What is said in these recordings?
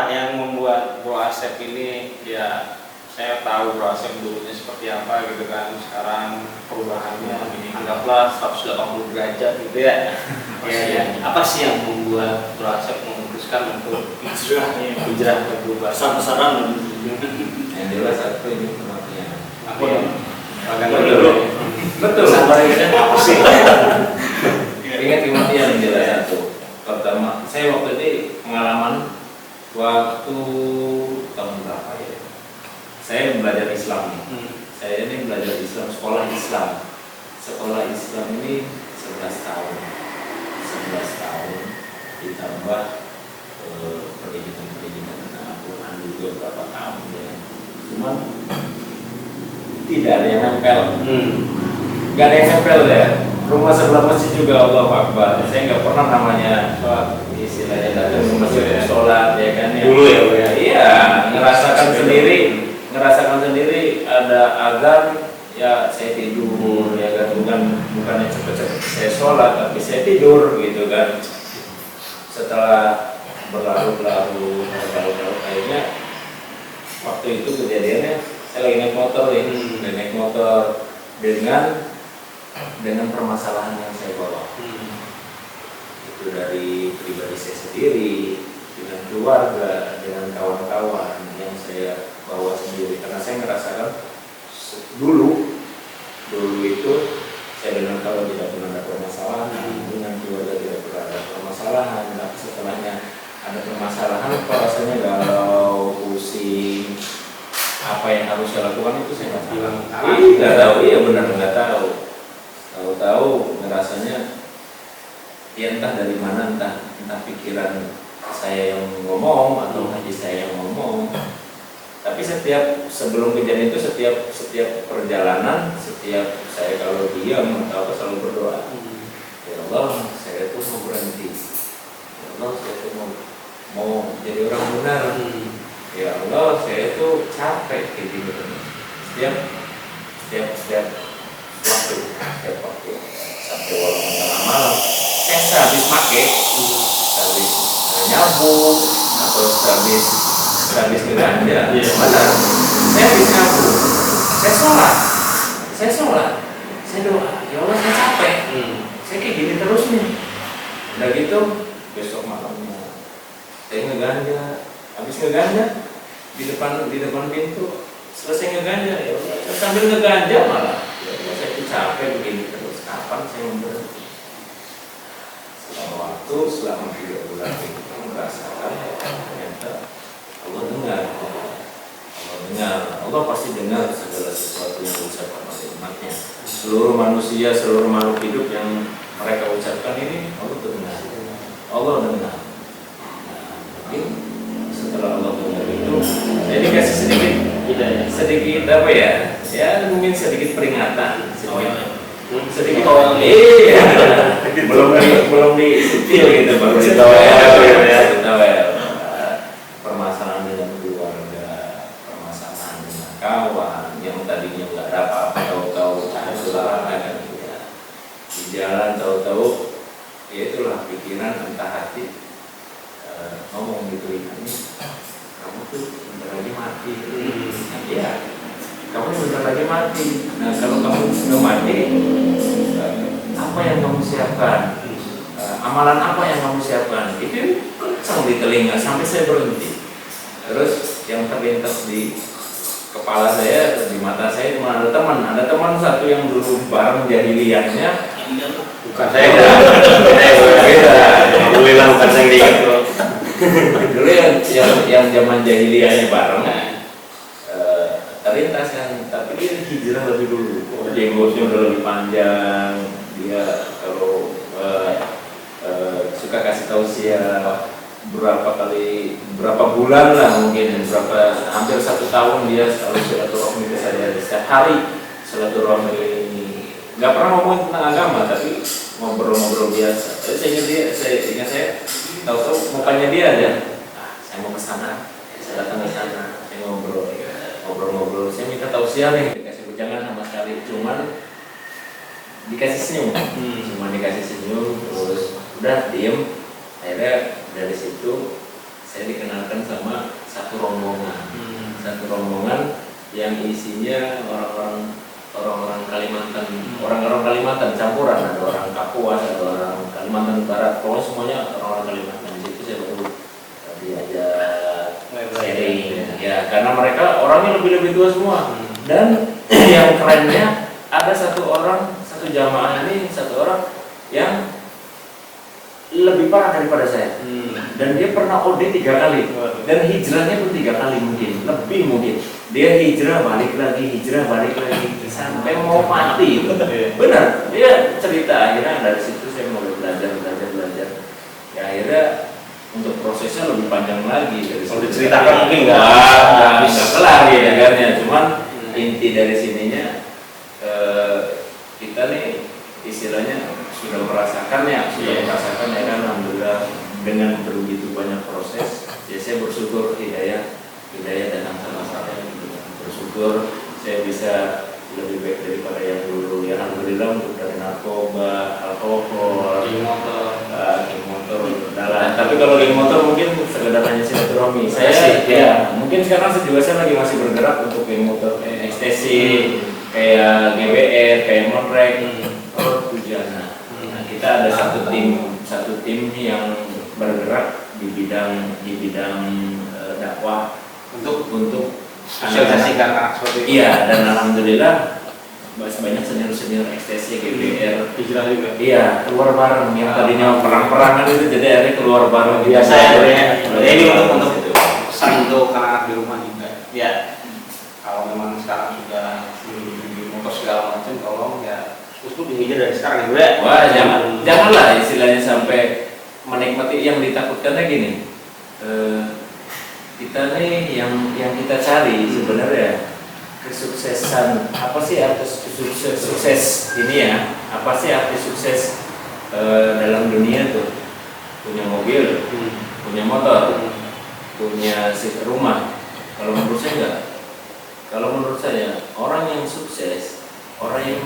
yang membuat Bro Asep ini ya saya tahu Bro Asep dulunya seperti apa gitu kan, sekarang perubahannya ini anggaplah 180 derajat gitu ya. Ya, apa sih yang membuat Bro Asep memutuskan untuk hijrah ke Dubai? Pesan-pesanan Yang jelas satu ini kematian. Aku yang Betul. sabar ya, apa sih? Ingat kematian yang jelas satu. Pertama, saya waktu itu pengalaman waktu tahun berapa ya? Saya belajar Islam. Saya ini belajar Islam, sekolah Islam. Sekolah Islam ini 11 tahun. 11 tahun ditambah pendidikan Al-Quran juga berapa tahun ya. Cuman tidak ada yang nempel. Gak ada yang nempel ya. Rumah sebelah masjid juga Allah Akbar. Saya nggak pernah namanya istilahnya datang ke masjid sholat ya kan ya. Dulu ya, ya. Iya, ngerasakan sendiri ada azan ya saya tidur ya kan, bukannya cepet-cepet saya sholat tapi saya tidur gitu kan. Setelah berlalu akhirnya waktu itu kejadiannya saya lagi naik motor dengan permasalahan yang saya bawa. Itu dari pribadi saya sendiri, dengan keluarga, dengan kawan-kawan yang saya bawa sendiri. Karena saya merasakan dulu itu saya dengan kawan tidak pernah ada permasalahan, dengan keluarga tidak pernah ada permasalahan. Tapi setelahnya ada permasalahan, kok rasanya galau, pusing. Apa yang harus saya lakukan itu saya nggak tahu. Nggak tahu, iya benar nggak tahu. Tahu ngerasanya ya entah dari mana, entah pikiran saya yang ngomong atau hati saya yang ngomong. Tapi sebelum kejadian itu setiap perjalanan, setiap saya kalau diam atau apa selalu berdoa. Ya Allah, saya tuh mau berhenti. Ya Allah, saya tuh mau jadi orang benar. Ya Allah, saya tuh capek kayak gitu. Setiap waktu sampai walaupun tengah malam saya sehabis pakai habis nyabu atau sehabis ke ganja mana saya habis nyabu saya sholat saya doa ya Allah saya capek saya kayak gini terus nih udah gitu besok malamnya saya ngeganja habis ngeganja di depan pintu selesai ngeganja ya Allah sambil ngeganja malah ya Allah saya capek begini terus kapan saya mau berhenti. Selama 3 bulan kita merasakan ternyata Allah dengar. Allah pasti dengar segala sesuatu yang diucapkan oleh umatnya. Seluruh manusia, seluruh makhluk hidup yang mereka ucapkan ini Allah dengar. Nah, mungkin setelah Allah dengar itu saya dikasih sedikit apa ya? Ya mungkin sedikit peringatan. Sedikit belum disetil gitu baru ditawel permasalahan dengan keluarga, permasalahan dengan kawan yang tadinya nggak ada apa-apa tahu-tahu salah kan ya. Di jalan tahu-tahu ya itulah pikiran entah hati ngomong gitu ini kamu tuh bentar lagi mati ya kamu bentar lagi mati. Nah kalau kamu sudah mati apa yang kamu siapkan? Amalan apa yang kamu siapkan? Itu kencang di telinga sampai saya berhenti. Terus yang terlintas di kepala saya, di mata saya cuma ada teman satu yang dulu bareng jahiliyahnya. Bukan saya. Beda. Alhamdulillah bukan saya yang diingat. Dulu yang zaman jahiliyahnya bareng. Terlintas kan, tapi dia hijrah lebih dulu. Jenggotnya udah lebih panjang. Dia kalau suka kasih tausiah berapa bulan lah mungkin hampir 1 tahun dia selalu silaturahmi ke saya setiap hari silaturahmi ini nggak pernah ngomong tentang agama tapi ngobrol biasa. Saya ingat saya tahu mukanya dia aja saya mau ke sana saya datang ke sana saya ngobrol saya minta tausiah nih dikasih jangan sama sekali cuman dikasih senyum terus udah diem. Akhirnya dari situ saya dikenalkan sama satu rombongan yang isinya orang-orang Kalimantan, orang-orang Kalimantan campuran, ada orang Kapuas, ada orang Kalimantan Barat, pokoknya semuanya orang-orang Kalimantan. Di situ saya baru diajak sharing, ya karena mereka orangnya lebih tua semua. Dan yang kerennya ada satu jamaah ini, satu orang yang lebih parah daripada saya. Dan dia pernah OD 3 kali dan hijrahnya pun 3 kali lebih mungkin. Dia hijrah balik lagi sampai mau mati. Benar, dia cerita. Akhirnya dari situ saya mulai belajar. Ya akhirnya untuk prosesnya lebih panjang lagi dari kalau diceritakan mungkin nggak bisa kelar ya kan ya. Cuman inti dari sininya kita nih istilahnya sudah merasakan ya kan. Alhamdulillah dengan begitu banyak proses ya saya bersyukur hidayah datang sama saya. Bersyukur saya bisa lebih baik daripada yang dulu ya. Alhamdulillah untuk dari narkoba, alkohol, geng motor dalam. Tapi kalau geng motor mungkin sekedar hanya silaturahmi. Saya ya mungkin sekarang saya lagi masih bergerak untuk geng motor, ekstasi, kayak GBR, kayak Monrek, Tujana. Nah, kita ada satu tim yang bergerak di bidang dakwah untuk sosialisasikan anak seperti itu. Iya, dan alhamdulillah banyak senior ekstasi GBR hijrah juga. Iya, keluar bareng yang tadinya perang-perangan itu jadi akhirnya keluar bareng biasa ya. Ini untuk itu. pesan untuk anak di rumah juga. Ya, kalau memang sekarang sudah di motor segala macam, tolong ya terus dihijrah dari sekarang ya, Bro. Wah, janganlah istilahnya sampai menikmati yang ditakutkannya gini. Kita nih yang kita cari sebenarnya kesuksesan apa sih arti sukses ini ya? Apa sih arti sukses dalam dunia tuh? Punya mobil, punya motor, punya rumah. Kalau menurut saya enggak. Kalau menurut saya orang yang sukses, orang yang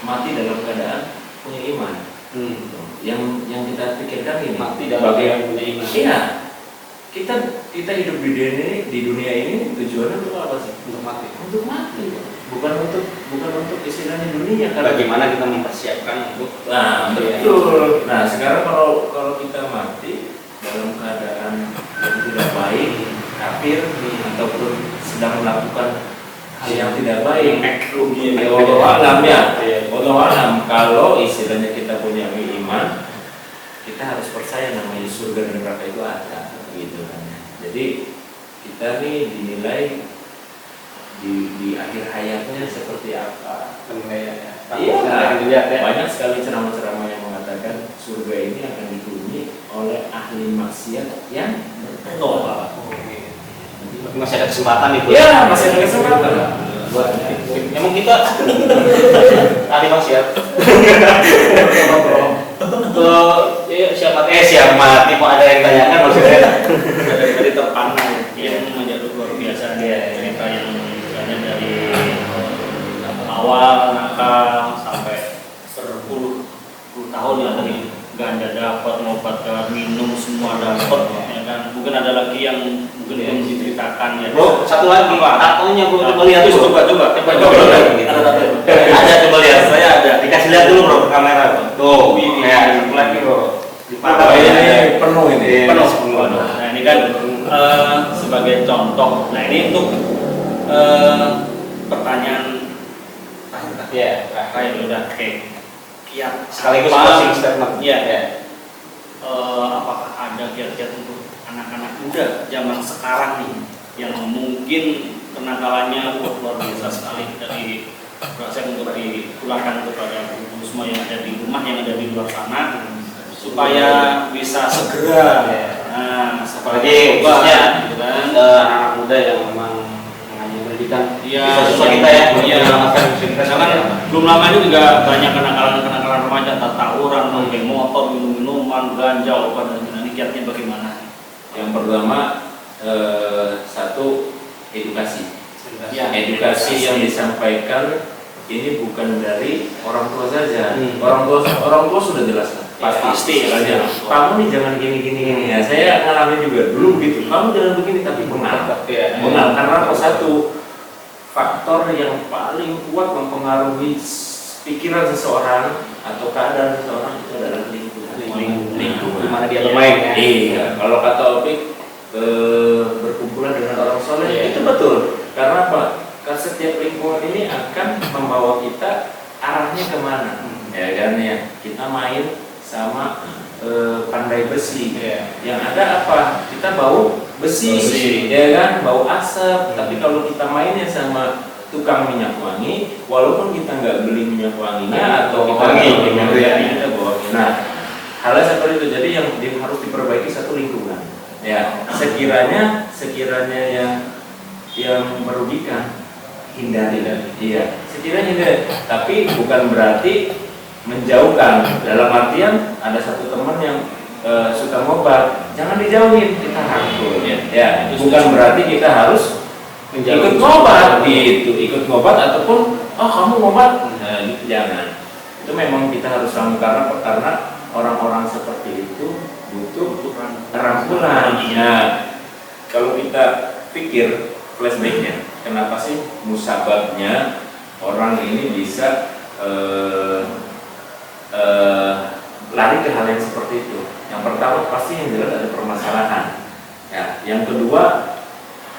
mati dalam keadaan punya iman. Yang kita pikirkan ini mati dalam keadaan punya iman. Iya. Kita hidup di dunia ini tujuannya untuk apa sih? Untuk mati. Untuk mati. Bukan untuk istilahnya dunia. Bagaimana kita mempersiapkan untuk betul. Nah, sekarang kalau kita mati dalam keadaan yang tidak baik, kafir ataupun sedang melakukan hal yang tidak baik, wallahu alam. Kalau istilahnya kita punya iman, kita harus percaya namanya surga dan neraka itu ada. Gitu kan. Jadi kita nih dinilai di akhir hayatnya seperti apa? Iya, banyak sekali ceramah-ceramah yang mengatakan surga ini akan dihuni oleh ahli maksiat yang bertobat. Masih ada kesempatan nih, Bu. Iya, masih ada kesempatan. Buat emang kita ahli maksiat. Siap mati kok ada yang tanyakan maksudnya dari terpana yang menjadi luar biasa dia cerita yang misalnya dari awal nakal sampai berpuluh tahun ya tadi ganja dapat, obat minum semua dapat ya kan. Mungkin ada lagi yang mungkin belum diceritakan ya. Bro, satu lagi tatonya Bu, coba lihat dulu. Coba ada, coba lihat. Saya ada. Dikasih lihat dulu Bro ke kamera. Tuh, kayak satu lagi Bro. Ini penuh ini. Nah ini kan sebagai contoh. Nah ini untuk pertanyaan terakhir udah kiat sekaligus closing statement. Iya. Apakah ada kiat-kiat untuk anak-anak muda zaman sekarang nih yang mungkin kenakalannya luar biasa sekali dari proses untuk ditularkan kepada semua yang ada di rumah, yang ada di luar sana, supaya bisa segera apalagi khususnya gitu kan anak muda yang memang mengambil pendidikan siswa kita ya karena belum lama itu juga banyak kenakalan remaja, tawuran, geng motor, minum-minuman, ganja, obat dan lain-lain. Kiatnya bagaimana? Yang pertama satu edukasi yang disampaikan ini bukan dari orang tua saja. Orang tua sudah jelas kan. pasti ya, istilahnya, kamu nih jangan gini ya. Saya ngalamin juga dulu begitu. Kamu jangan begini, tapi bengal. Bengal karena apa? Satu faktor yang paling kuat mempengaruhi pikiran seseorang atau keadaan seseorang itu adalah lingkungan. Di mana dia bermain ya. Iya. Kalau kata Opik, berkumpulan dengan orang soleh itu betul. Karena apa? Karena setiap lingkungan ini akan membawa kita arahnya kemana. Ya kan ya. Kita main sama pandai besi. Yang ada apa? Kita bau besi. Ya kan, bau asap. Tapi kalau kita mainnya sama tukang minyak wangi, walaupun kita nggak beli minyak wanginya atau kita kita bawa. Nah, hal seperti itu. Jadi yang harus diperbaiki satu lingkungan. Ya, sekiranya yang merugikan hindari. Iya, sekiranya hindari. Tapi bukan berarti menjauhkan. Dalam artian ada satu teman yang suka ngobat, jangan dijauhin, kita rangkul. Ya, bukan berarti kita harus ikut ngobat gitu, ikut ngobat ataupun kamu ngobat, nah, gitu jangan. Itu memang kita harus rangkul karena orang-orang seperti itu butuh rangkulan. Nah, kalau kita pikir flashbacknya, kenapa sih musababnya orang ini bisa lari ke hal yang seperti itu? Yang pertama pasti yang jelas ada permasalahan. Ya, yang kedua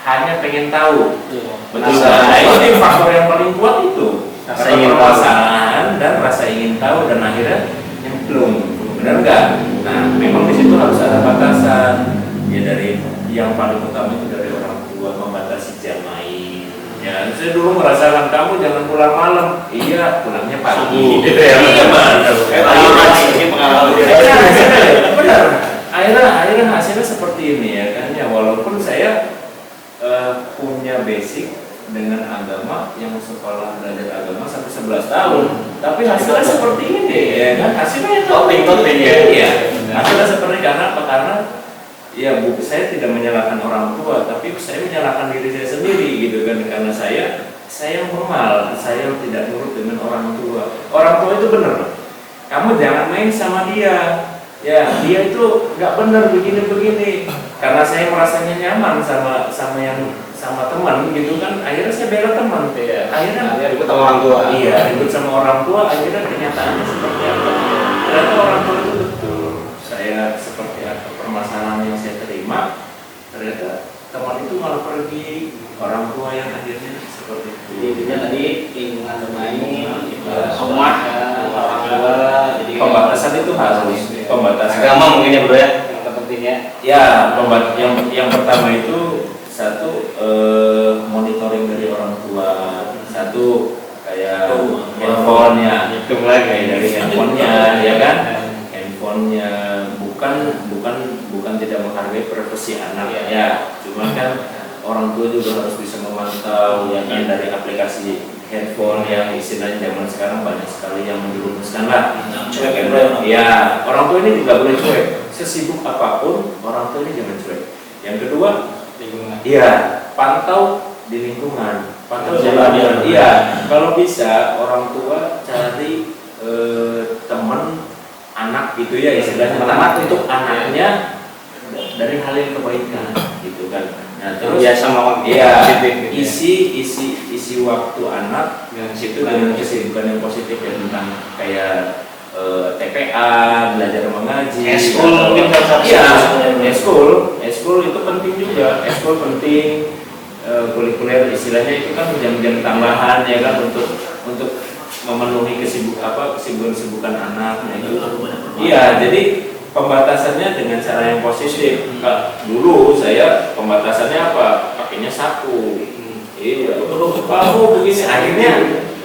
hanya pengen tahu. Betul. Nah, ini faktor yang paling kuat itu. Rasa ingin permasalahan dan rasa ingin tahu dan akhirnya nyemplung. Benar nggak? Nah, memang di situ harus ada batasan. Ya dari yang paling utama itu dari orang tua membatasi jam main. Ya, saya dulu merasakan kamu jangan pulang malam. Iya, pulangnya pagi. Iya, benar. Akhirnya hasilnya seperti ini ya kan ya. Walaupun saya punya basic dengan agama yang sekolah belajar agama sampai 11 tahun, tapi hasilnya seperti ini ya kan. Hasilnya itu ya. Hasilnya seperti karena apa? Karena ya saya tidak menyalahkan orang tua, tapi saya menyalahkan diri saya sendiri gitu kan, karena saya bengal, saya tidak nurut dengan orang tua. Orang tua itu benar, kamu jangan main sama dia. Ya, dia itu nggak benar begini. Karena saya merasanya nyaman sama teman gitu kan, akhirnya saya bela teman. Akhirnya ribut sama orang tua. Iya, ribut sama orang tua. Akhirnya kenyataannya seperti apa? Ternyata orang tua itu betul. Saya seperti apa permasalahan yang saya terima, ternyata teman itu malah pergi. Orang tua yang akhirnya seperti itu. Intinya tadi lingkungan bermain, rumah, orang tua. Jadi pembatasan itu harus. Pembatasan agama mungkin ya bro ya, yang terpentingnya. Ya, yang pertama itu satu monitoring dari orang tua. Satu kayak handphonenya, hitung lagi dari handphonenya, ya kan? Handphonenya bukan tidak menghargai privasi anak ya. Cuman kan orang tua juga harus bisa memantau ya kan, dari aplikasi handphone yang istilahnya zaman sekarang banyak sekali yang menjerumuskan lah. Cuek ya, orang tua ini tidak boleh cuek. Sesibuk apapun orang tua ini jangan cuek. Yang kedua, lingkungan. Iya, pantau di lingkungan. Pantau di lingkungan. Iya, kalau bisa orang tua cari teman anak gitu ya istilahnya. Teman untuk anaknya dari hal yang kebaikan gitu kan. Nah, terus biasa ngomong isi waktu anak dengan kesibukan yang positif ya, tentang kayak TPA, belajar mengaji, eskul mungkin eskul itu penting juga. Eskul penting, kulikuler istilahnya itu kan jam-jam tambahan ya kan, untuk memenuhi kesibukan anak itu. Iya, jadi pembatasannya dengan cara yang positif. Dulu saya pembatasannya apa? Pakainya sapu. Iya, kamu begini akhirnya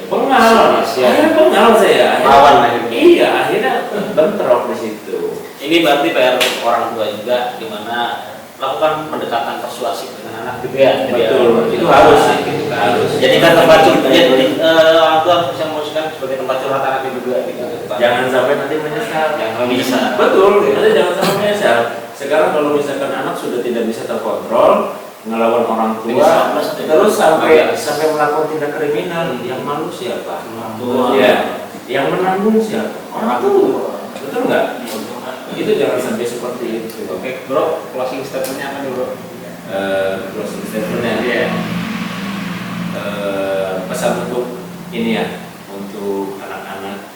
bengal. Akhirnya bengal saya. Lawan akhirnya. Iya, akhirnya bentrok di situ. Ini berarti PR orang tua juga, di mana lakukan pendekatan persuasif dengan anak gitu ya. Betul, itu harus sih. Harus. Jadi kan tempat curhat, orang tua bisa memutuskan sebagai tempat curhat anak juga gitu. Jangan sampai nanti menyesal. Jangan bisa. Betul, nanti jangan sampai menyesal. Sekarang kalau misalkan anak sudah tidak bisa terkontrol, ngelawan orang tua, terus sampai melakukan tindak kriminal, yang malu siapa? Orang tua. Ya, yang menanggung siapa? Orang tua. Betul nggak? itu jangan sampai seperti itu. Oke, bro, closing statementnya apa nih, bro? Closing statementnya Iya. Pesan untuk ini ya, untuk anak-anak,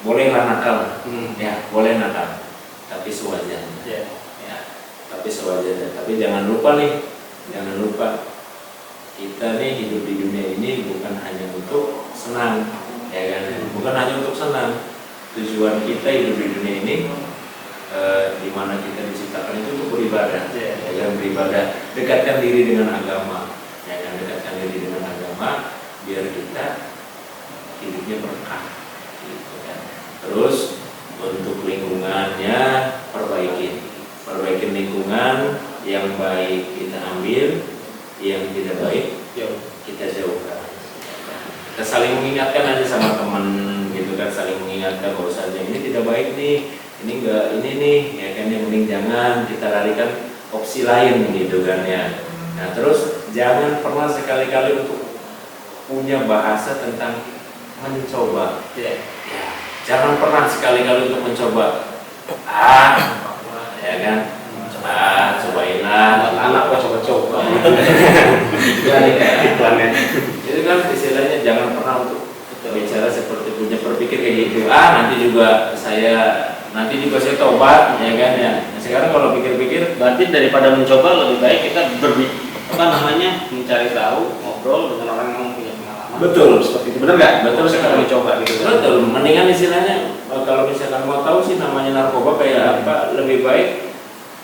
bolehlah nakal, ya boleh nakal, tapi sewajarnya. Iya. Ya, tapi sewajarnya. Tapi jangan lupa nih, jangan lupa kita nih hidup di dunia ini bukan hanya untuk senang, ya kan? Bukan hanya untuk senang. Tujuan kita hidup di dunia ini, di mana kita diciptakan itu untuk beribadah, ya kan? Beribadah, dekatkan diri dengan agama, ya kan? Dekatkan diri dengan agama, biar kita hidupnya berkah, gitu kan? Terus untuk lingkungannya perbaikin lingkungan, yang baik kita ambil, yang tidak baik kita jauhkan. Kita saling mengingatkan aja sama teman gitu kan, saling mengingatkan bahwasanya ini tidak baik nih, ini enggak, ini nih ya kan, yang mending jangan, kita larikan opsi lain gitu kan ya. Nah terus jangan pernah sekali-kali untuk punya bahasa tentang mencoba. Ya, jangan pernah sekali-kali untuk mencoba. Ya kan? Cobainlah. Anak kok coba-coba. Itu kan istilahnya jangan pernah untuk bicara seperti punya berpikir kayak gitu. Nanti juga saya tobat, ya kan ya. Nah, sekarang kalau pikir-pikir, Berarti daripada mencoba lebih baik kita mencari tahu, ngobrol dengan orang yang punya pengalaman. betul. Seperti itu, benar nggak? Betul Kita sekali. mencoba gitu. Betul, mendingan istilahnya kalau misalkan mau tahu sih namanya narkoba kayak apa, lebih baik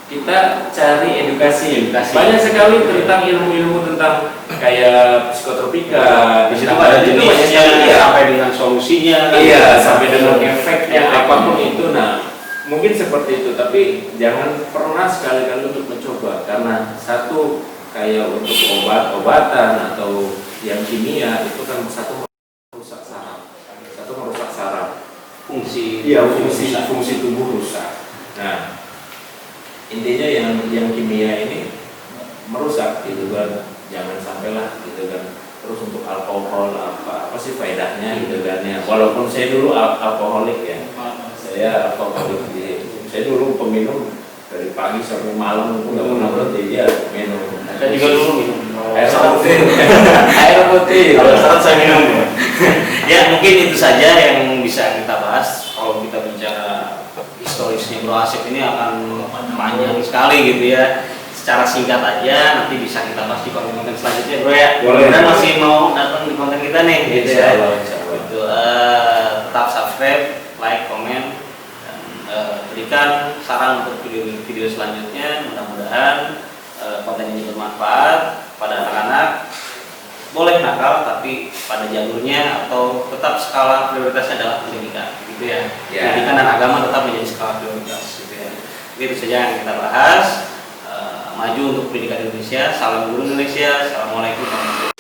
kita cari edukasi. Banyak sekali tentang ilmu-ilmu tentang kayak psikotropika. Di situ tentang ada itu banyak jenisnya, sekali, ya. sampai dengan solusinya. Iya, sampai dengan efeknya apapun itu. Nah, mungkin seperti itu, tapi jangan pernah sekali-kali untuk mencoba, karena satu kayak untuk obat-obatan atau yang kimia itu kan satu merusak saraf, fungsi tubuh rusak. Nah, intinya yang kimia ini merusak gitu kan, jangan sampailah gitu kan. Terus untuk alkohol apa sih faedahnya gitu kan ya. Walaupun saya dulu alkoholik ya, saya dulu peminum dari pagi sampai malam, nggak pernah berhenti ya minum. Saya juga dulu minum air putih. Kalau saat saya minum. Ya mungkin itu saja yang bisa kita bahas. Kalau kita bicara historisnya Bro Asep ini akan panjang sekali gitu ya. Secara singkat aja, nanti bisa kita bahas di konten-konten selanjutnya, Bro ya. Boleh. Kita masih mau datang di konten kita nih, gitu ya. Itu, tetap subscribe, like, komen, dan berikan saran untuk video selanjutnya. Mudah-mudahan konten ini bermanfaat pada anak-anak. Boleh nakal, tapi pada jalurnya atau tetap skala prioritasnya adalah pendidikan, gitu ya. Pendidikan dan agama tetap menjadi skala prioritas, gitu ya. Itu saja yang kita bahas. Maju untuk pendidikan Indonesia. Salam guru Indonesia. Assalamualaikum warahmatullahi wabarakatuh.